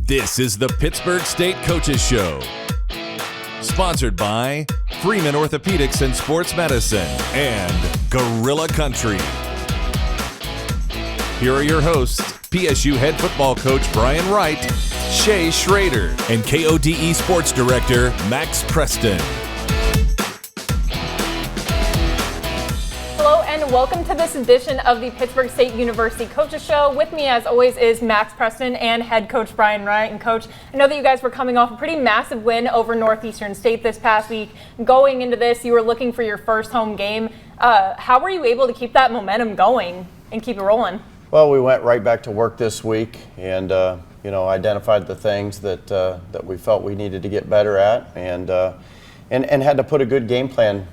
This is the Pittsburg State Coaches Show. Sponsored by Freeman Orthopedics and Sports Medicine and Gorilla Country. Here are your hosts, PSU head football coach Brian Wright, Shay Schrader, and KODE Sports Director Max Preston. Hello and welcome to this edition of the Pittsburg State University Coaches Show. With me as always is Max Preston and head coach Brian Wright. And coach, I know that you guys were coming off a pretty massive win over Northeastern State this past week. Going into this, you were looking for your first home game. How were you able to keep that momentum going and keep it rolling? Well, we went right back to work this week and identified the things that we felt we needed to get better at and had to put a good game plan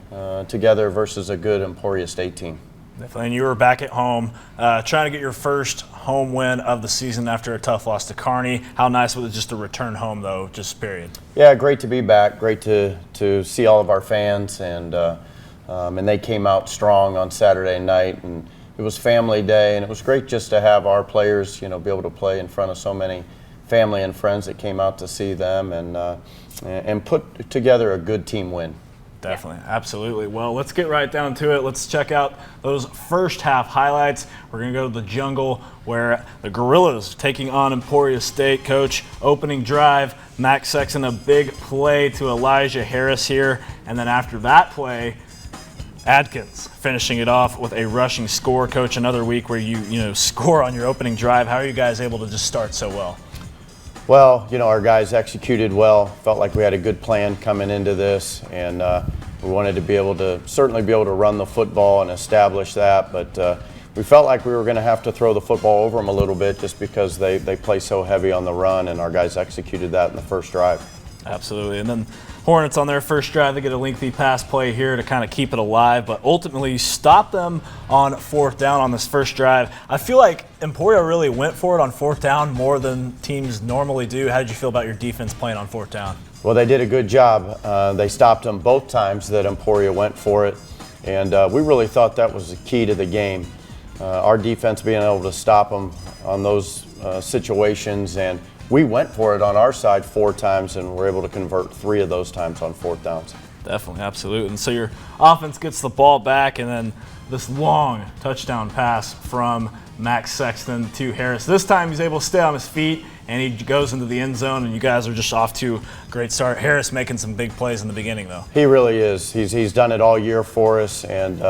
together versus a good Emporia State team. Definitely, and you were back at home trying to get your first home win of the season after a tough loss to Kearney. How nice was it just to return home, though, just period? Yeah, great to be back. Great to see all of our fans, and they came out strong on Saturday night, and it was family day, and it was great just to have our players, be able to play in front of so many family and friends that came out to see them and put together a good team win. Definitely, absolutely. Well, let's get right down to it. Let's check out those first half highlights. We're going to go to the Jungle where the Gorillas taking on Emporia State. Coach, opening drive, Max Sexton a big play to Elijah Harris here, and then after that play, Adkins finishing it off with a rushing score. Coach, another week where you score on your opening drive. How are you guys able to just start so well? Well, our guys executed well. Felt like we had a good plan coming into this, and we wanted to certainly be able to run the football and establish that. But we felt like we were going to have to throw the football over them a little bit just because they play so heavy on the run, and our guys executed that in the first drive. Absolutely, and then Hornets on their first drive, they get a lengthy pass play here to kind of keep it alive, but ultimately stop them on fourth down on this first drive. I feel like Emporia really went for it on fourth down more than teams normally do. How did you feel about your defense playing on fourth down? Well, they did a good job. They stopped them both times that Emporia went for it, and we really thought that was the key to the game. Our defense being able to stop them on those situations, and we went for it on our side 4 times and were able to convert 3 of those times on fourth downs. Definitely, absolutely. And so your offense gets the ball back, and then this long touchdown pass from Max Sexton to Harris. This time he's able to stay on his feet, and he goes into the end zone, and you guys are just off to a great start. Harris making some big plays in the beginning, though. He really is. He's done it all year for us and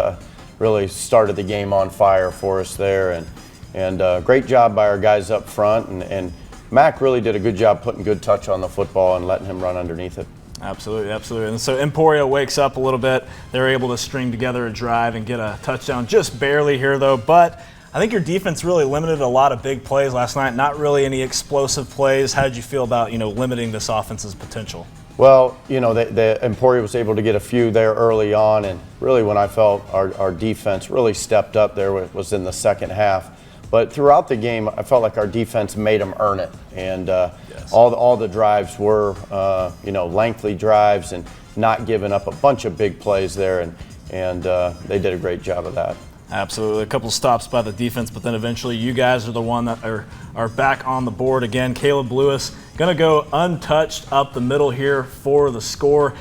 really started the game on fire for us there. And great job by our guys up front, and Mac really did a good job putting good touch on the football and letting him run underneath it. Absolutely, absolutely. And so Emporia wakes up a little bit. They're able to string together a drive and get a touchdown just barely here, though. But I think your defense really limited a lot of big plays last night, not really any explosive plays. How did you feel about, limiting this offense's potential? Well, the Emporia was able to get a few there early on, and really when I felt our defense really stepped up there was in the second half. But throughout the game, I felt like our defense made them earn it, and yes. all the drives were, lengthy drives and not giving up a bunch of big plays there, and they did a great job of that. Absolutely, a couple stops by the defense, but then eventually you guys are the one that are back on the board again. Caleb Lewis going to go untouched up the middle here for the score.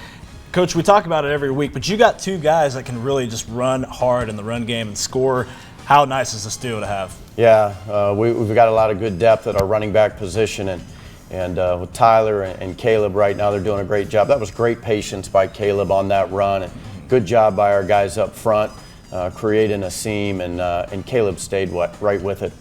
Coach, we talk about it every week, but you got 2 guys that can really just run hard in the run game and score. How nice is this duo to have? Yeah, we've got a lot of good depth at our running back position, and with Tyler and Caleb right now, they're doing a great job. That was great patience by Caleb on that run, and good job by our guys up front creating a seam, and Caleb stayed right with it.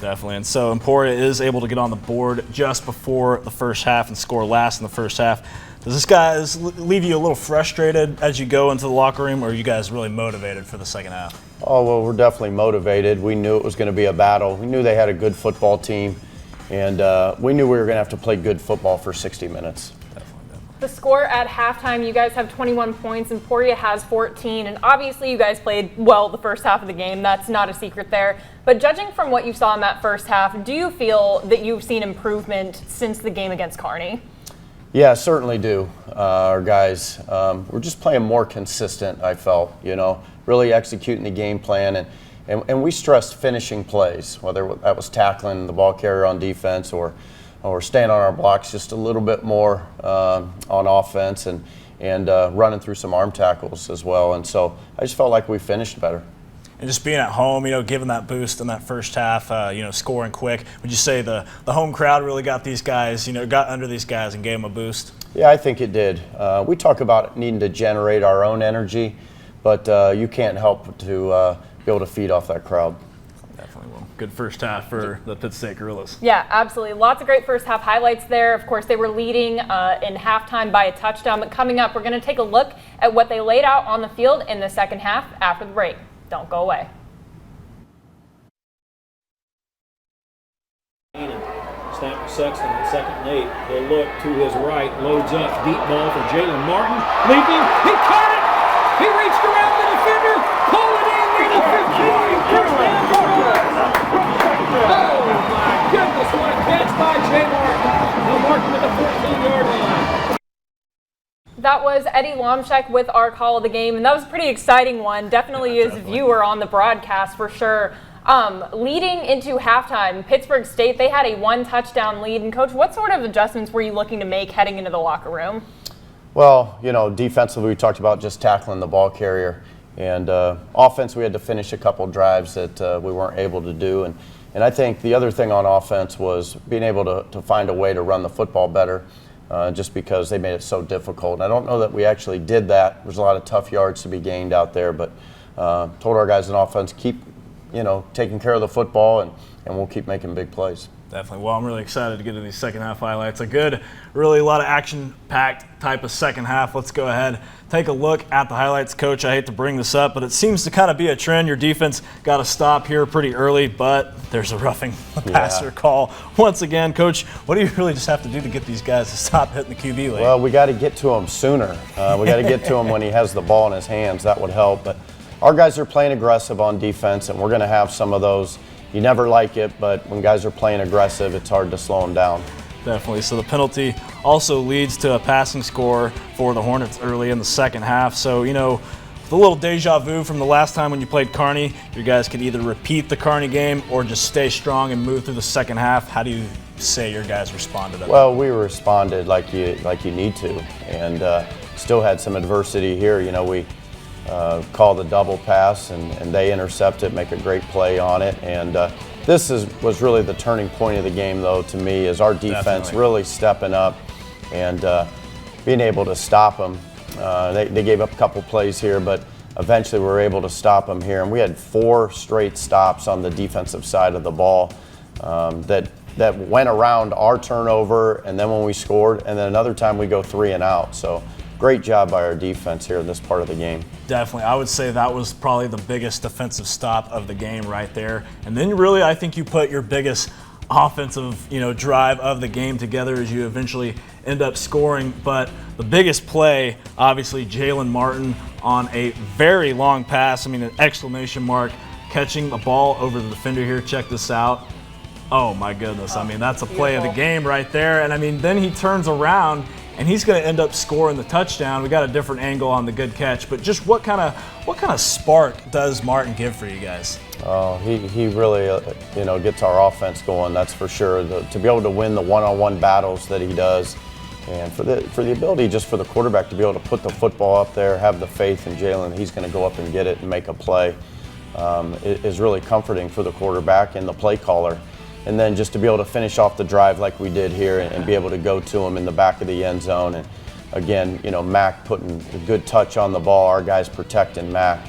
Definitely, and so Emporia is able to get on the board just before the first half and score last in the first half. Does this guys leave you a little frustrated as you go into the locker room, or are you guys really motivated for the second half? Oh, well, we're definitely motivated. We knew it was going to be a battle. We knew they had a good football team, and we knew we were going to have to play good football for 60 minutes. The score at halftime, you guys have 21 points, Emporia has 14, and obviously you guys played well the first half of the game. That's not a secret there. But judging from what you saw in that first half, do you feel that you've seen improvement since the game against Kearney? Yeah, certainly do. Our guys, we're just playing more consistent, I felt, really executing the game plan. And we stressed finishing plays, whether that was tackling the ball carrier on defense or or staying on our blocks just a little bit more on offense and running through some arm tackles as well. And so I just felt like we finished better. And just being at home, giving that boost in that first half, scoring quick. Would you say the home crowd really got these guys, got under these guys and gave them a boost? Yeah, I think it did. We talk about needing to generate our own energy, but you can't help to be able to feed off that crowd. Definitely will. Good first half for the Pitt State Gorillas. Yeah, absolutely. Lots of great first half highlights there. Of course, they were leading in halftime by a touchdown. But coming up, we're going to take a look at what they laid out on the field in the second half after the break. Don't go away. Snap Sexton at 2nd and 8. He'll look to his right, loads up, deep ball for Jalen Martin. Leaping, he caught it! He reached around the defender, pulled it in near the 15. First down for us. Oh my goodness, what a catch by Jay Martin. He'll Martin at the 14-yard line. That was Eddie Lomchek with our call of the game, and that was a pretty exciting one. Definitely as a viewer on the broadcast for sure. Leading into halftime, Pittsburg State, they had a 1-touchdown lead. And Coach, what sort of adjustments were you looking to make heading into the locker room? Well, defensively we talked about just tackling the ball carrier. And offense, we had to finish a couple drives that we weren't able to do. And I think the other thing on offense was being able to find a way to run the football better. Just because they made it so difficult. And I don't know that we actually did that. There's a lot of tough yards to be gained out there, but told our guys in offense, keep, taking care of the football, and we'll keep making big plays. Definitely. Well, I'm really excited to get to these second half highlights. Really a lot of action-packed type of second half. Let's go ahead, take a look at the highlights. Coach, I hate to bring this up, but it seems to kind of be a trend. Your defense got a stop here pretty early, but there's a roughing the passer call. Once again, Coach, what do you really just have to do to get these guys to stop hitting the QB lane? Well, we got to get to him sooner. We got to get to him when he has the ball in his hands. That would help. But our guys are playing aggressive on defense, and we're going to have some of those. You never like it, but when guys are playing aggressive, it's hard to slow them down. Definitely. So the penalty also leads to a passing score for the Hornets early in the second half. So, the little deja vu from the last time when you played Kearney, you guys could either repeat the Kearney game or just stay strong and move through the second half. How do you say your guys responded to that? Well, we responded like you need to, and still had some adversity here. We call the double pass, and they intercept it, make a great play on it. And this was really the turning point of the game, though, to me, is our defense really stepping up and being able to stop them. They gave up a couple plays here, but eventually we were able to stop them here. And we had 4 straight stops on the defensive side of the ball that went around our turnover, and then when we scored, and then another time we go 3 and out. So great job by our defense here in this part of the game. Definitely. I would say that was probably the biggest defensive stop of the game right there. And then really I think you put your biggest offensive, drive of the game together as you eventually end up scoring. But the biggest play, obviously, Jalen Martin on a very long pass. An exclamation mark, catching the ball over the defender here. Check this out. Oh my goodness. That's a play of the game right there. And then he turns around and he's going to end up scoring the touchdown. We got a different angle on the good catch, but just what kind of spark does Martin give for you guys? Oh, he really gets our offense going. That's for sure. To be able to win the one-on-one battles that he does, and for the ability just for the quarterback to be able to put the football up there, have the faith in Jalen, he's going to go up and get it and make a play, is really comforting for the quarterback and the play caller. And then just to be able to finish off the drive like we did here and be able to go to him in the back of the end zone. And again, Mac putting a good touch on the ball, our guys protecting Mac.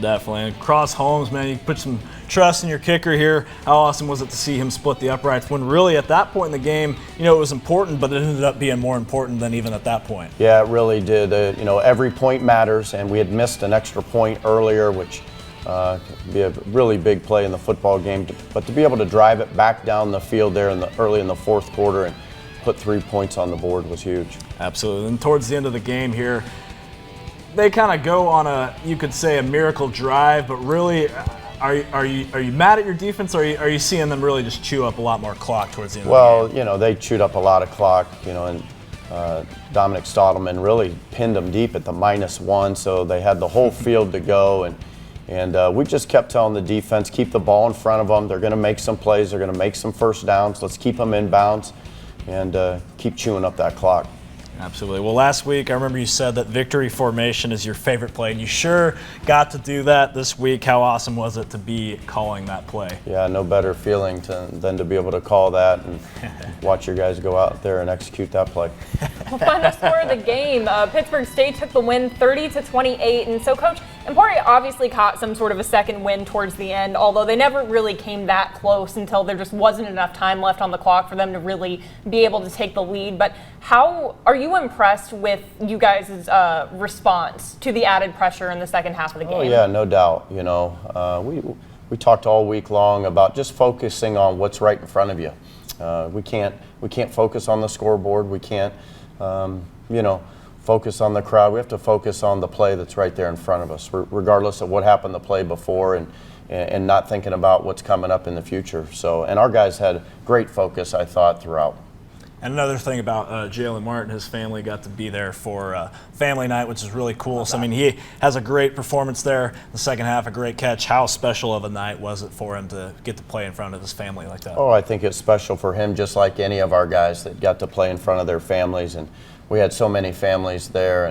Definitely. And Cross Holmes, man, you put some trust in your kicker here. How awesome was it to see him split the uprights when really at that point in the game, it was important, but it ended up being more important than even at that point. Yeah, it really did. Every point matters, and we had missed an extra point earlier, which could be a really big play in the football game. But to be able to drive it back down the field there early in the fourth quarter and put 3 points on the board was huge. Absolutely. And towards the end of the game here, they kind of go on you could say a miracle drive, but really, are you mad at your defense, or are you seeing them really just chew up a lot more clock towards the end of the game? Well, they chewed up a lot of clock, and Dominic Stottleman really pinned them deep at the -1, so they had the whole field to go, and And we just kept telling the defense, keep the ball in front of them. They're going to make some plays. They're going to make some first downs. Let's keep them in bounds and keep chewing up that clock. Absolutely. Well, last week I remember you said that victory formation is your favorite play, and you sure got to do that this week. How awesome was it to be calling that play? Yeah, no better feeling than to be able to call that and watch your guys go out there and execute that play. Well, final score of the game, Pittsburg State took the win 30-28, and so Coach, Emporia obviously caught some sort of a second win towards the end, although they never really came that close until there just wasn't enough time left on the clock for them to really be able to take the lead. But how are you impressed with you guys' response to the added pressure in the second half of the game? Oh yeah, no doubt. You know, we talked all week long about just focusing on what's right in front of you. We can't focus on the scoreboard. We can't, you know, focus on the crowd. We have to focus on the play that's right there in front of us, regardless of what happened the play before, and not thinking about what's coming up in the future. So, and our guys had great focus, I thought, throughout. And another thing about Jalen Martin, his family got to be there for family night, which is really cool. So, I mean, he has a great performance there in the second half, a great catch. How special of a night was it for him to get to play in front of his family like that? Oh, I think it's special for him, just like any of our guys that got to play in front of their families. And we had so many families there,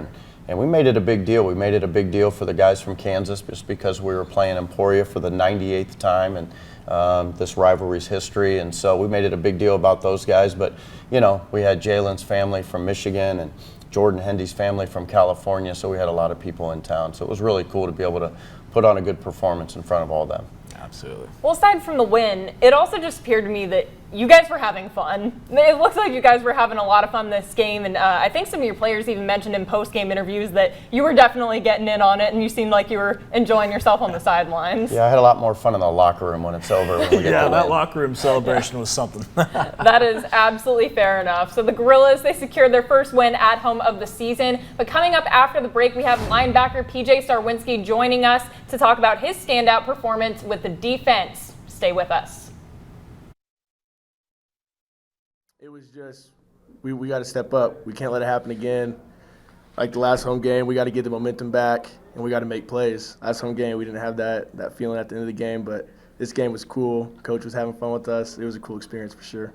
and we made it a big deal. We made it a big deal for the guys from Kansas just because we were playing Emporia for the 98th time, and this rivalry's history, and so we made it a big deal about those guys. But you know, we had Jalen's family from Michigan and Jordan Hendy's family from California, so we had a lot of people in town. So it was really cool to be able to put on a good performance in front of all of them. Absolutely. Well, aside from the win, it also just appeared to me that you guys were having fun. It looks like you guys were having a lot of fun this game, and I think some of your players even mentioned in post-game interviews that you were definitely getting in on it, and you seemed like you were enjoying yourself on the sidelines. Yeah, I had a lot more fun in the locker room when it's over. When we get Yeah, the that win. locker room celebration was something. That is absolutely fair enough. So the Gorillas, they secured their first win at home of the season. But coming up after the break, we have linebacker PJ Starwinski joining us to talk about his standout performance with the defense. Stay with us. It was just, we got to step up. We can't let it happen again. Like the last home game, we got to get the momentum back, and we got to make plays. Last home game, we didn't have that feeling at the end of the game, but this game was cool. Coach was having fun with us. It was a cool experience for sure.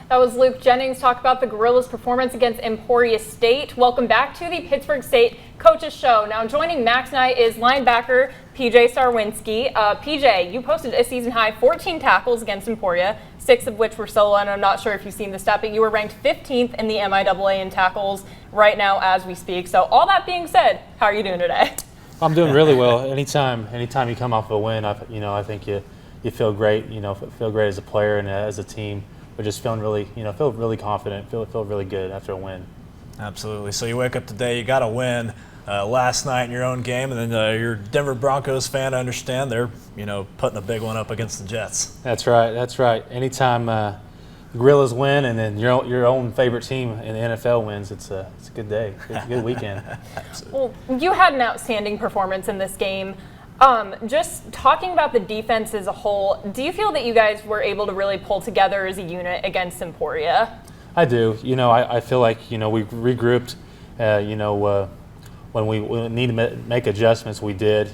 That was Luke Jennings talk about the Gorillas' performance against Emporia State. Welcome back to the Pittsburg State Coaches Show. Now joining Max and I is linebacker PJ Starwinski. PJ, you posted a season-high 14 tackles against Emporia, 6 of which were solo, and I'm not sure if you've seen the stat, but you were ranked 15th in the MIAA in tackles right now as we speak. So all that being said, how are you doing today? I'm doing really well. Anytime you come off a win, I think you feel great. Feel great as a player and as a team. We're just feeling really, feel really confident, feel really good after a win. Absolutely. So you wake up today, you got a win last night in your own game, and then you're a Denver Broncos fan. I understand they're, putting a big one up against the Jets. That's right. Anytime the Gorillas win, and then your own favorite team in the NFL wins, it's a good day. It's a good weekend. Well, you had an outstanding performance in this game. Just talking about the defense as a whole, do you feel that you guys were able to really pull together as a unit against Emporia? I do. I feel like, we regrouped, when we need to make adjustments, we did.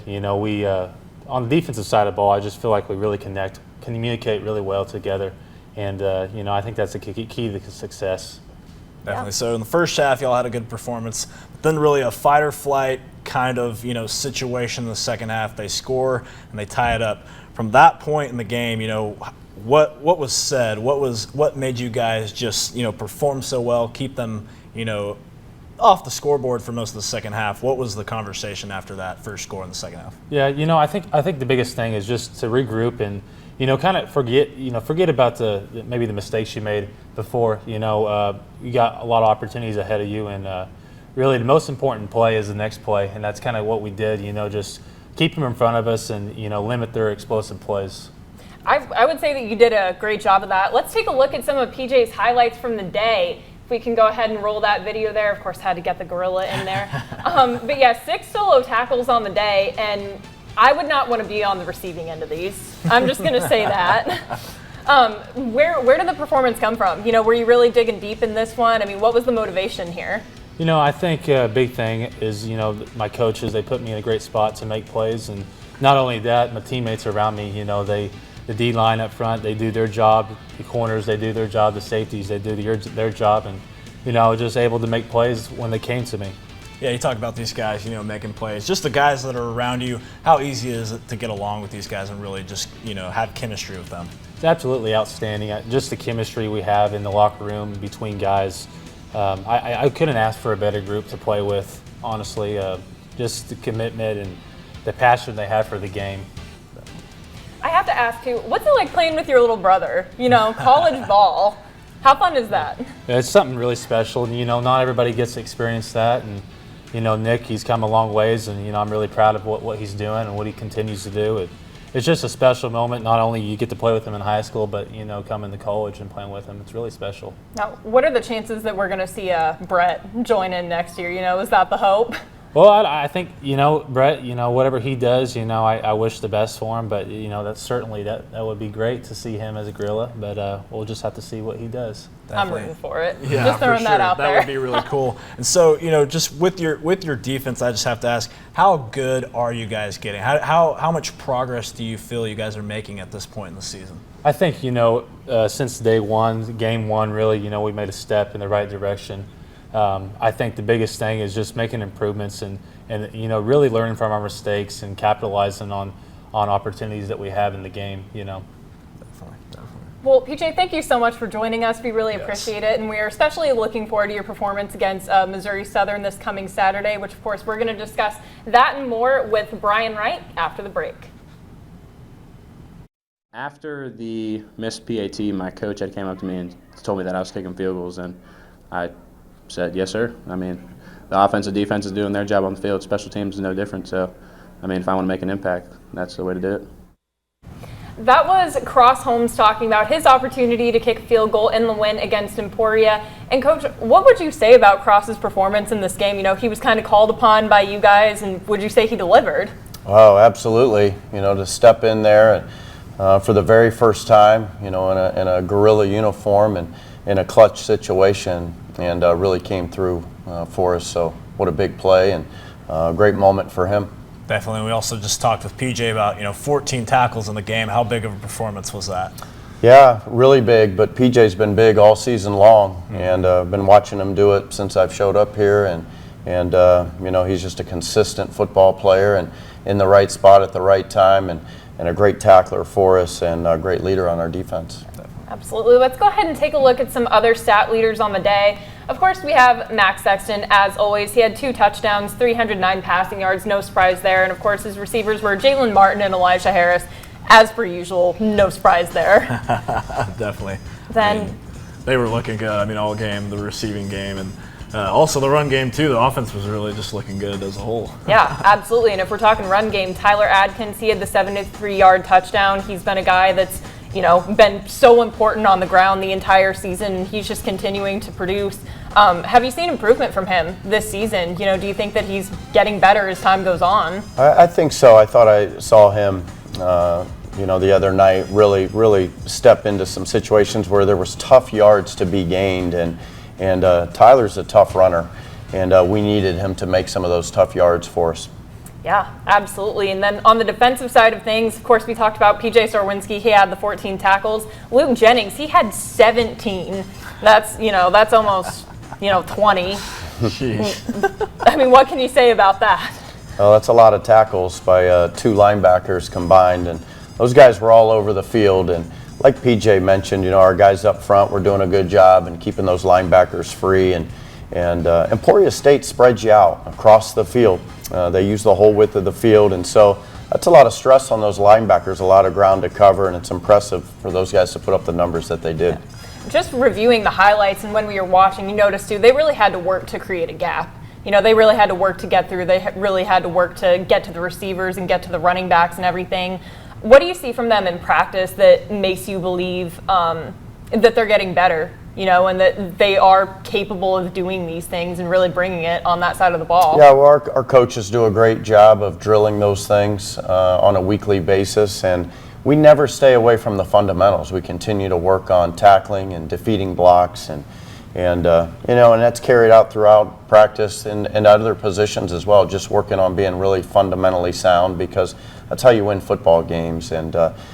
On the defensive side of the ball, I just feel like we really communicate really well together. And, I think that's the key to success. Definitely. Yeah. So in the first half, y'all had a good performance, but then really a fight or flight kind of, situation in the second half. They score and they tie it up. From that point in the game, what was said? What made you guys just, perform so well, keep them, off the scoreboard for most of the second half? What was the conversation after that first score in the second half? Yeah, I think the biggest thing is just to regroup and kind of forget about maybe the mistakes you made before. You got a lot of opportunities ahead of you, and really the most important play is the next play, and that's kind of what we did. Just keep them in front of us and limit their explosive plays. I would say that you did a great job of that. Let's take a look at some of PJ's highlights from the day. If we can go ahead and roll that video there. Of course, had to get the gorilla in there. But yeah, 6 solo tackles on the day, and I would not want to be on the receiving end of these. I'm just going to say that. Where did the performance come from? Were you really digging deep in this one? I mean, what was the motivation here? I think a big thing is, my coaches, they put me in a great spot to make plays. And not only that, my teammates around me, the D-line up front, they do their job. The corners, they do their job. The safeties, they do their job. And, I was just able to make plays when they came to me. Yeah, you talk about these guys, making plays. Just the guys that are around you, how easy is it to get along with these guys and really just, have chemistry with them? It's absolutely outstanding. Just the chemistry we have in the locker room between guys. I couldn't ask for a better group to play with, honestly. Just the commitment and the passion they have for the game. I have to ask too, what's it like playing with your little brother? College ball. How fun is that? Yeah, it's something really special. And, not everybody gets to experience that. And, Nick, he's come a long ways, and, I'm really proud of what he's doing and what he continues to do. It's just a special moment. Not only you get to play with him in high school, but, coming to college and playing with him. It's really special. Now, what are the chances that we're going to see Brett join in next year? Is that the hope? Well, I think, Brett, whatever he does, I wish the best for him. But, that's certainly, that would be great to see him as a gorilla. But we'll just have to see what he does. Definitely. I'm rooting for it. Yeah, just throwing that out there. That would be really cool. And so, just with your defense, I just have to ask, how good are you guys getting? How much progress do you feel you guys are making at this point in the season? I think, since day one, game one, really, we made a step in the right direction. I think the biggest thing is just making improvements and really learning from our mistakes and capitalizing on opportunities that we have in the game. Definitely. Well, PJ, thank you so much for joining us. We really appreciate it, and we are especially looking forward to your performance against Missouri Southern this coming Saturday, which, of course, we're going to discuss that and more with Brian Wright after the break. After the missed PAT, my coach had came up to me and told me that I was kicking field goals, and I said, yes, sir. The offense and defense is doing their job on the field. Special teams is no different. So, if I want to make an impact, that's the way to do it. That was Cross Holmes talking about his opportunity to kick a field goal in the win against Emporia. And, Coach, what would you say about Cross's performance in this game? He was kind of called upon by you guys, and would you say he delivered? Oh, absolutely. To step in there and, for the very first time, in a gorilla uniform and in a clutch situation, and really came through for us. So what a big play and a great moment for him. Definitely. We also just talked with PJ about 14 tackles in the game. How big of a performance was that? Yeah, really big. But PJ's been big all season long, and been watching him do it since I've showed up here. And he's just a consistent football player and in the right spot at the right time, and a great tackler for us and a great leader on our defense. Absolutely. Let's go ahead and take a look at some other stat leaders on the day. Of course, we have Max Sexton, as always. He had 2 touchdowns, 309 passing yards, no surprise there. And, of course, his receivers were Jalen Martin and Elijah Harris. As per usual, no surprise there. Definitely. Then they were looking good, all game, the receiving game, and also the run game, too. The offense was really just looking good as a whole. Yeah, absolutely. And if we're talking run game, Tyler Adkins, he had the 73-yard touchdown. He's been a guy that's been so important on the ground the entire season. He's just continuing to produce. Have you seen improvement from him this season? Do you think that he's getting better as time goes on? I think so. I thought I saw him, the other night really step into some situations where there was tough yards to be gained, and Tyler's a tough runner, and we needed him to make some of those tough yards for us. Yeah, absolutely. And then on the defensive side of things, of course, we talked about PJ Starwinski. He had the 14 tackles. Luke Jennings, he had 17. That's almost, 20. What can you say about that? Well, that's a lot of tackles by 2 linebackers combined, and those guys were all over the field. And like PJ mentioned, our guys up front were doing a good job and keeping those linebackers free. And Emporia State spreads you out across the field. They use the whole width of the field, and so that's a lot of stress on those linebackers, a lot of ground to cover, and it's impressive for those guys to put up the numbers that they did. Yeah. Just reviewing the highlights, and when we were watching, you noticed too, they really had to work to create a gap. They really had to work to get through. They really had to work to get to the receivers and get to the running backs and everything. What do you see from them in practice that makes you believe that they're getting better? And that they are capable of doing these things and really bringing it on that side of the ball. Yeah, well, our coaches do a great job of drilling those things on a weekly basis, and we never stay away from the fundamentals. We continue to work on tackling and defeating blocks, and And and that's carried out throughout practice and other positions as well, just working on being really fundamentally sound, because that's how you win football games. And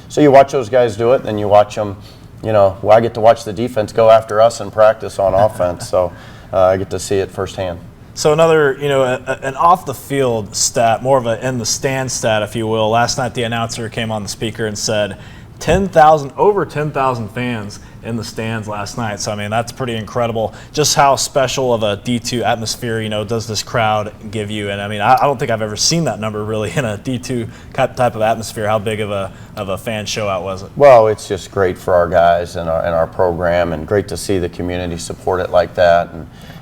so you watch those guys do it, and then you watch them, I get to watch the defense go after us in practice on offense, so I get to see it firsthand. So another, an off-the-field stat, more of an in-the-stand stat, if you will. Last night the announcer came on the speaker and said over 10,000 fans in the stands last night. So, I mean, that's pretty incredible. Just how special of a D2 atmosphere, does this crowd give you? And, I mean, I don't think I've ever seen that number really in a D2 type of atmosphere. How big of a fan show out was it? Well, it's just great for our guys and our program, and great to see the community support it like that.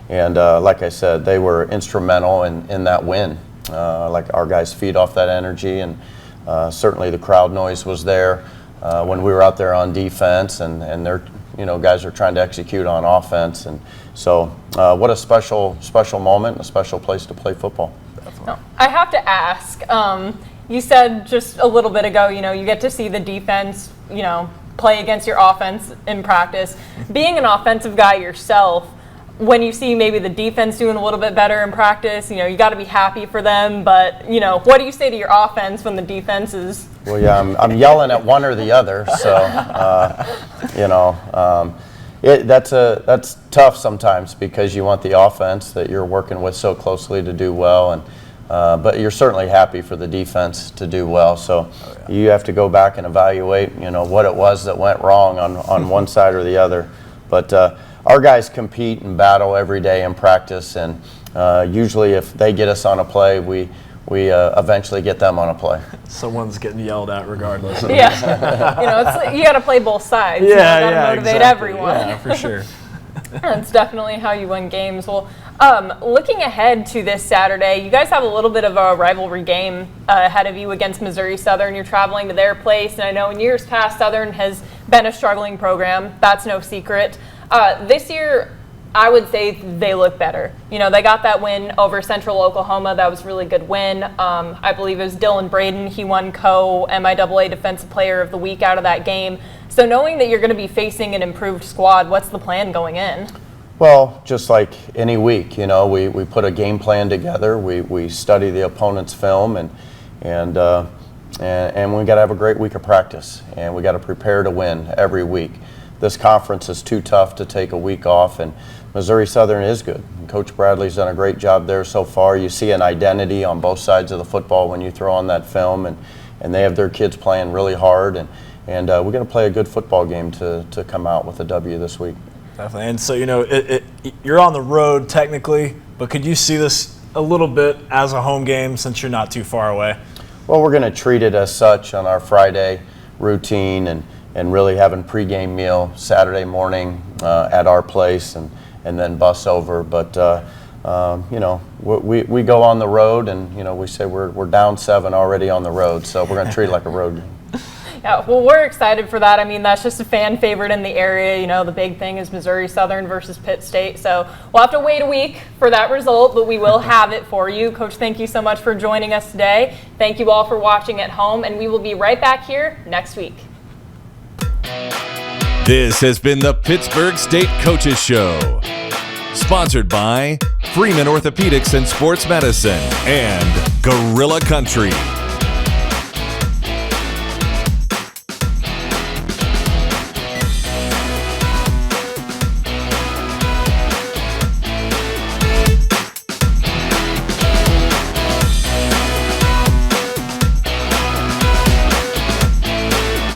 And like I said, they were instrumental in that win. Like, our guys feed off that energy, and certainly the crowd noise was there when we were out there on defense, and they're guys are trying to execute on offense. And so what a special moment, a special place to play football. No, I have to ask, you said just a little bit ago, you get to see the defense, play against your offense in practice. Being an offensive guy yourself, when you see maybe the defense doing a little bit better in practice, you got to be happy for them. But, what do you say to your offense when the defense is? Well, yeah, I'm yelling at one or the other. So, that's tough sometimes, because you want the offense that you're working with so closely to do well, and but you're certainly happy for the defense to do well. So you have to go back and evaluate, what it was that went wrong on one side or the other. But our guys compete and battle every day in practice, and usually if they get us on a play, we eventually get them on a play. Someone's getting yelled at regardless. Yeah, you got to play both sides. Yeah, you got to motivate everyone. Yeah, for sure. That's definitely how you win games. Well, looking ahead to this Saturday, you guys have a little bit of a rivalry game ahead of you against Missouri Southern. You're traveling to their place, and I know in years past Southern has been a struggling program. That's no secret. This year, I would say they look better. They got that win over Central Oklahoma. That was a really good win. I believe it was Dylan Braden. He won MIAA Defensive Player of the Week out of that game. So knowing that you're going to be facing an improved squad, what's the plan going in? Well, just like any week, we put a game plan together. We study the opponent's film, and we got to have a great week of practice, and we got to prepare to win every week. This conference is too tough to take a week off, and Missouri Southern is good. Coach Bradley's done a great job there so far. You see an identity on both sides of the football when you throw on that film, and they have their kids playing really hard, and we're going to play a good football game to come out with a W this week. Definitely. And so, you're on the road technically, but could you see this a little bit as a home game since you're not too far away? Well, we're going to treat it as such on our Friday routine, and really having pregame meal Saturday morning at our place, and then bus over. But we go on the road, and we say we're down 7 already on the road, so we're going to treat it like a road game. Yeah, well, we're excited for that. I mean, that's just a fan favorite in the area. The big thing is Missouri Southern versus Pitt State. So we'll have to wait a week for that result, but we will have it for you. Coach, thank you so much for joining us today. Thank you all for watching at home, and we will be right back here next week. This has been the Pittsburg State Coaches Show, sponsored by Freeman Orthopedics and Sports Medicine and Gorilla Country.